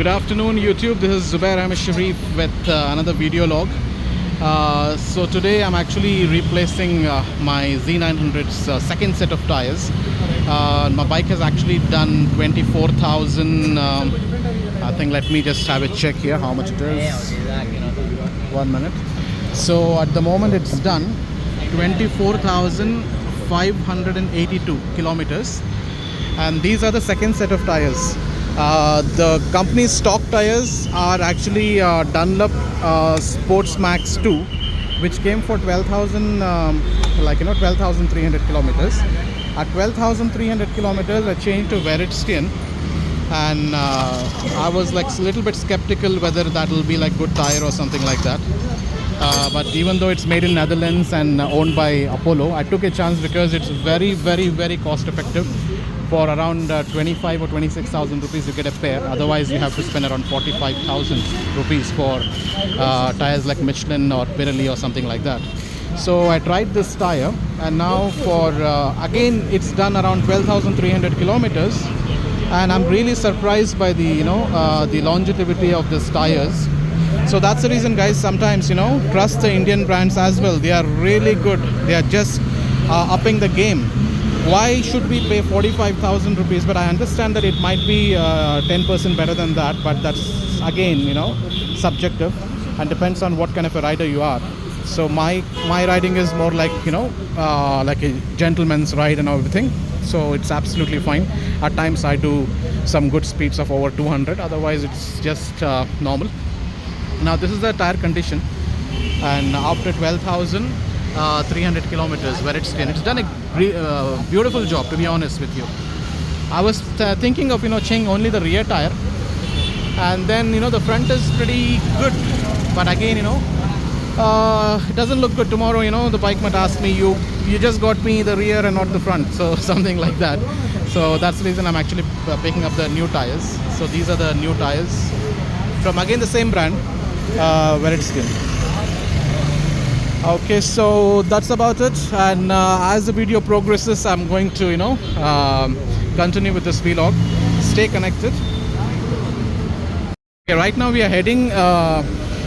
Good afternoon YouTube, this is Zubair Ahmed Sharif with another video log. So today I'm actually replacing my Z900's second set of tires. My bike has actually done 24,000, I think. Let me just have a check here how much it is. 1 minute. So at the moment it's done 24,582 kilometers, and these are the second set of tires. The company's stock tires are actually Dunlop Sports Max 2, which came for 12,000, 12,300 kilometers. At 12,300 kilometers, I changed to Veritstian, and I was like a little bit skeptical whether that will be like good tire or something like that. But even though it's made in Netherlands and owned by Apollo, I took a chance because it's very, very, very cost effective. For around 25 or 26,000 rupees you get a pair. Otherwise you have to spend around 45,000 rupees for tires like Michelin or Pirelli or something like that. So I tried this tire, and now for again it's done around 12,300 kilometers, and I'm really surprised by the the longevity of these tires. So that's the reason, guys, sometimes trust the Indian brands as well. They are really good. They are just upping the game. Why should we pay 45,000 rupees? But I understand that it might be 10% better than that, but that's again subjective and depends on what kind of a rider you are. So my riding is more like like a gentleman's ride and everything, so it's absolutely fine. At times I do some good speeds of over 200, otherwise it's just normal. Now this is the tire condition, and after 12,300 kilometers where it's done a beautiful job, to be honest with you. I was thinking of changing only the rear tire, and then the front is pretty good, but again it doesn't look good. Tomorrow the bike might ask me, you just got me the rear and not the front, so something like that. So that's the reason I'm actually picking up the new tires. So these are the new tires from again the same brand, Veritstian. Okay, so that's about it, and as the video progresses I'm going to continue with this vlog. Stay connected. Okay, right now we are heading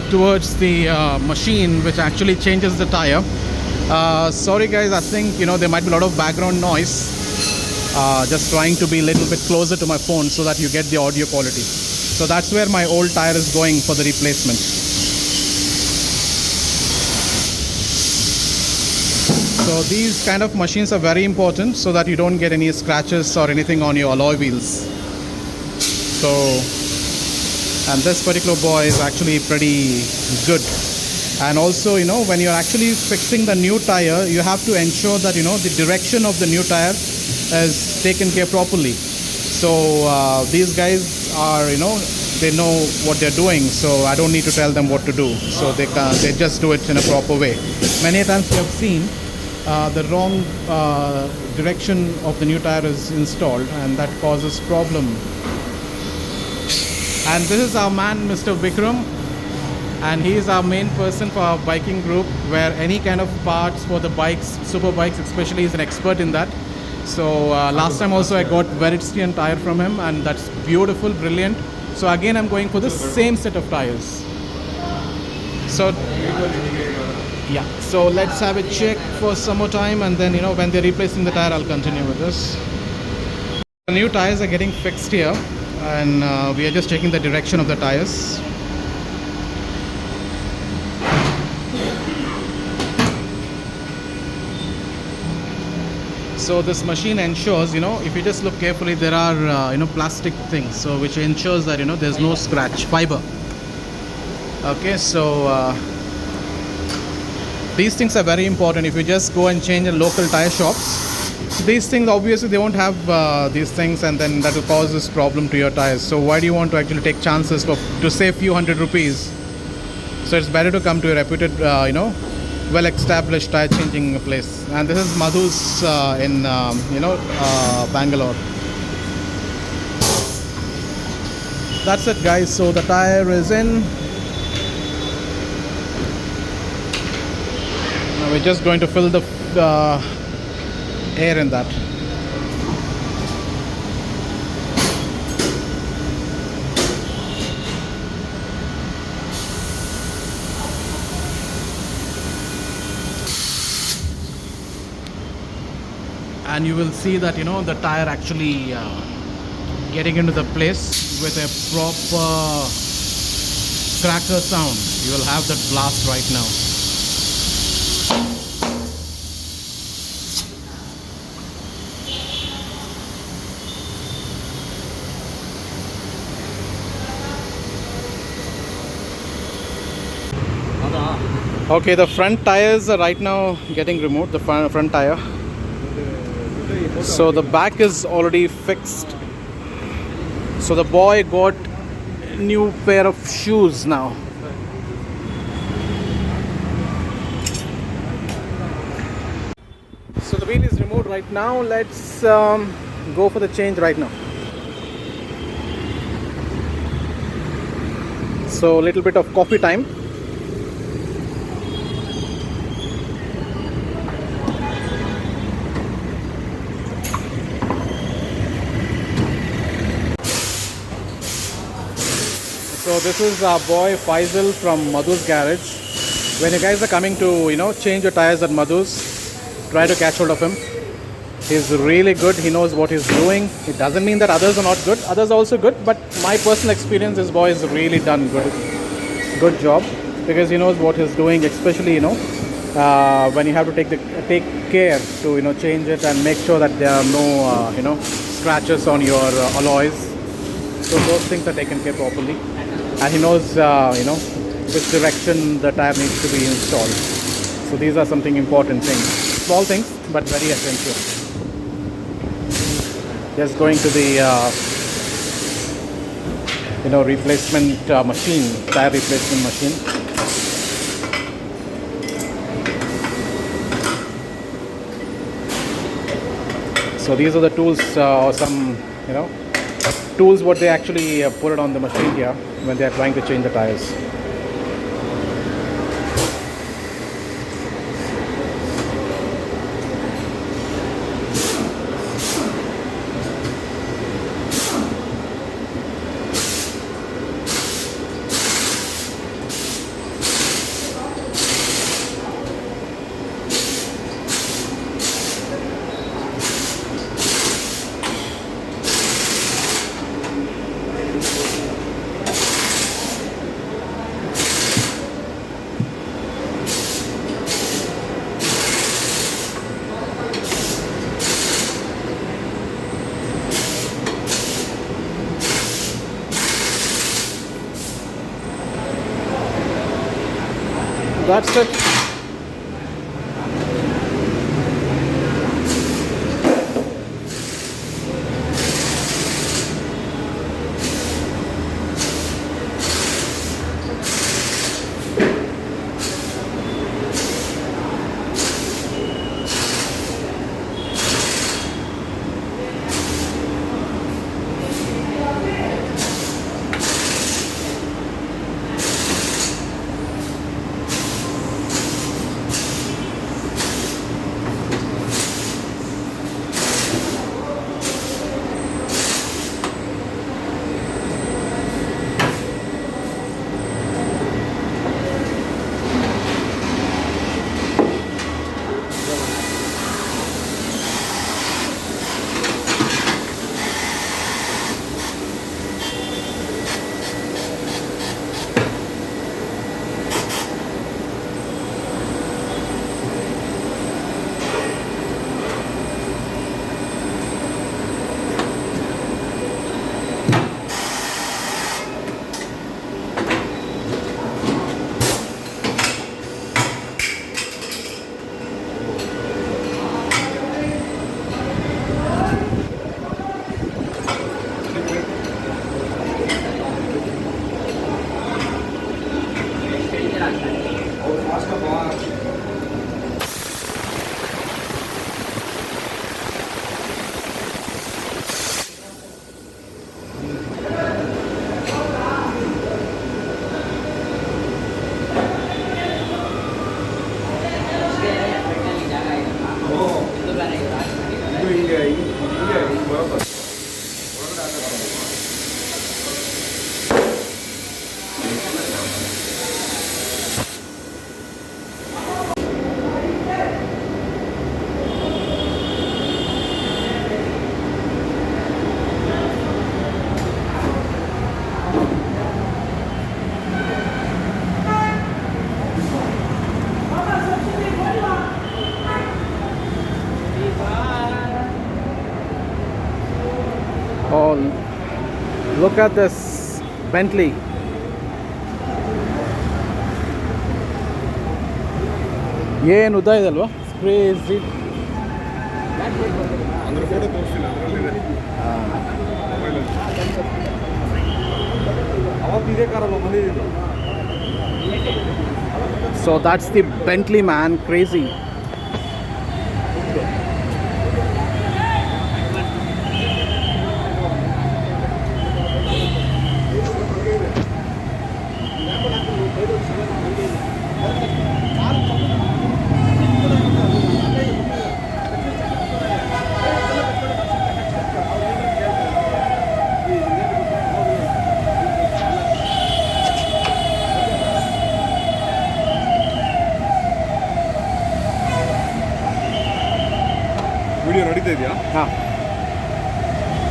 towards the machine which actually changes the tire. Sorry guys, I think there might be a lot of background noise. Just trying to be a little bit closer to my phone so that you get the audio quality. So that's where my old tire is going for the replacement. So these kind of machines are very important so that you don't get any scratches or anything on your alloy wheels. So, and this particular boy is actually pretty good. And also when you're actually fixing the new tire, you have to ensure that the direction of the new tire is taken care properly. So these guys are they know what they're doing, so I don't need to tell them what to do. So they just do it in a proper way. Many times we have seen the wrong direction of the new tire is installed, and that causes problem. And this is our man, Mr. Vikram, and he is our main person for our biking group, where any kind of parts for the bikes, super bikes especially, is an expert in that. So last time also I got Veritstian tire from him, and that's beautiful, brilliant. So again I'm going for the same set of tires. So yeah, so let's have a check for some more time, and then when they're replacing the tire I'll continue with this. The new tires are getting fixed here, and we are just checking the direction of the tires. So this machine ensures, if you just look carefully, there are plastic things, so which ensures that there's no scratch fiber. Okay, so these things are very important. If you just go and change in local tire shops, these things obviously they won't have these things, and then that will cause this problem to your tires. So why do you want to actually take chances to save few hundred rupees? So it's better to come to a reputed well-established tire changing place. And this is Madhu's in Bangalore. That's it, guys. So the tire is in. Now we're just going to fill the air in that. and you will see that the tire actually getting into the place with a proper cracker sound. You will have that blast right now. Okay, the front tires are right now getting removed, the front tire. So the back is already fixed. So the boy got a new pair of shoes now. So the wheel is removed right now. Let's go for the change right now. So a little bit of coffee time. So this is our boy Faisal from Madhu's garage. When you guys are coming to change your tires at Madhu's, try to catch hold of him. He's really good. He knows what he's doing. It doesn't mean that others are not good. Others are also good, but my personal experience, this boy has really done good job, because he knows what he's doing. Especially when you have to take care to change it and make sure that there are no scratches on your alloys. So those things are taken care properly, and he knows which direction the tire needs to be installed. So these are something important things, small things but very essential. Just going to the replacement machine, tire replacement machine. So these are the tools, or some tools what they actually put it on the machine here when they are trying to change the tires. That's it. Look at this Bentley. ಏನು ಉದ್ದ ಇದೆ ಅಲ್ವಾ, crazy. So that's the Bentley, man, crazy. Video ನಡೀತಾ ಇದೆಯಾ? ಹಾಂ,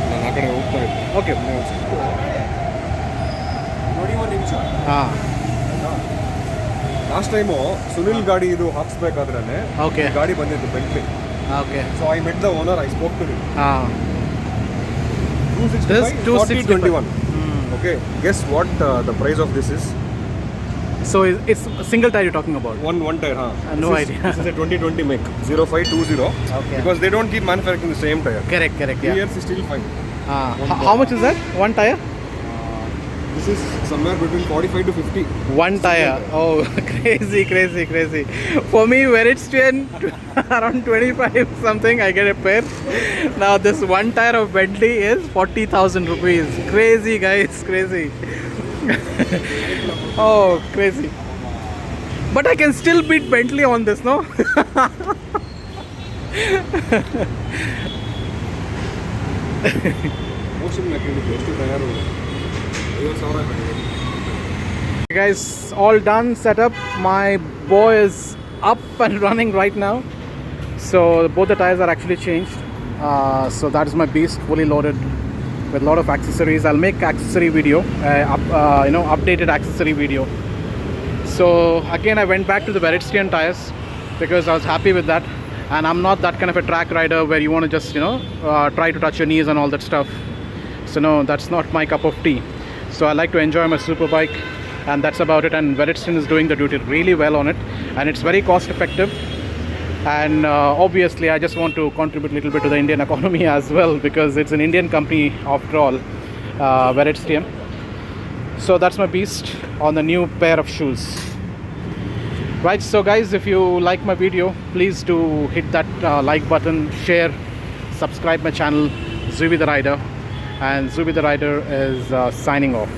ನಾನು ಆ ಕಡೆ ಹೋಗ್ತಾ ಇದ್ದೆ. ಓಕೆ. ನೋಡಿ ಒಂದು ನಿಮಿಷ. ಹಾಂ, ಲಾಸ್ಟ್ ಟೈಮು ಸುನಿಲ್ ಗಾಡಿ ಇದು ಹಾಕ್ಸ್ಬೇಕಾದ್ರೆ ಓಕೆ ಗಾಡಿ ಬಂದಿತ್ತು Bentley. Okay. So I met the owner, I spoke to him. ಹಾಂ, 265 Okay, guess what the price of this is? So it's single tire you're talking about? One tire, huh? No idea. This is a 2020 make, 0520. Okay. Because they don't keep manufacturing the same tire. Correct, 3 yeah. years is still fine. How much is that? One tire? This is somewhere between 45 to 50. One tire. Oh, crazy. For me, where it's around 25 something, I get a pair. Now this one tire of Bentley is 40,000 rupees. Crazy, guys, crazy. Oh, crazy. But I can still beat Bentley on this, no? Motion mechanic, ಎಷ್ಟು tyre 50,000. Guys, all done, set up. My boy is up and running right now. So both the tires are actually changed. So that is my beast, fully loaded with a lot of accessories. I'll make accessory video, updated accessory video. So again, I went back to the Veritstian tires because I was happy with that. And I'm not that kind of a track rider where you want to just try to touch your knees and all that stuff. So no, that's not my cup of tea. So I like to enjoy my super bike, and that's about it. And Veritstian is doing the duty really well on it, and it's very cost effective. And obviously I just want to contribute a little bit to the Indian economy as well, because it's an Indian company after all, Veritstian. So that's my beast on the new pair of shoes. Right, so guys, if you like my video, please do hit that like button, share, subscribe my channel, Zubi the Rider. And Zubi the Rider is signing off.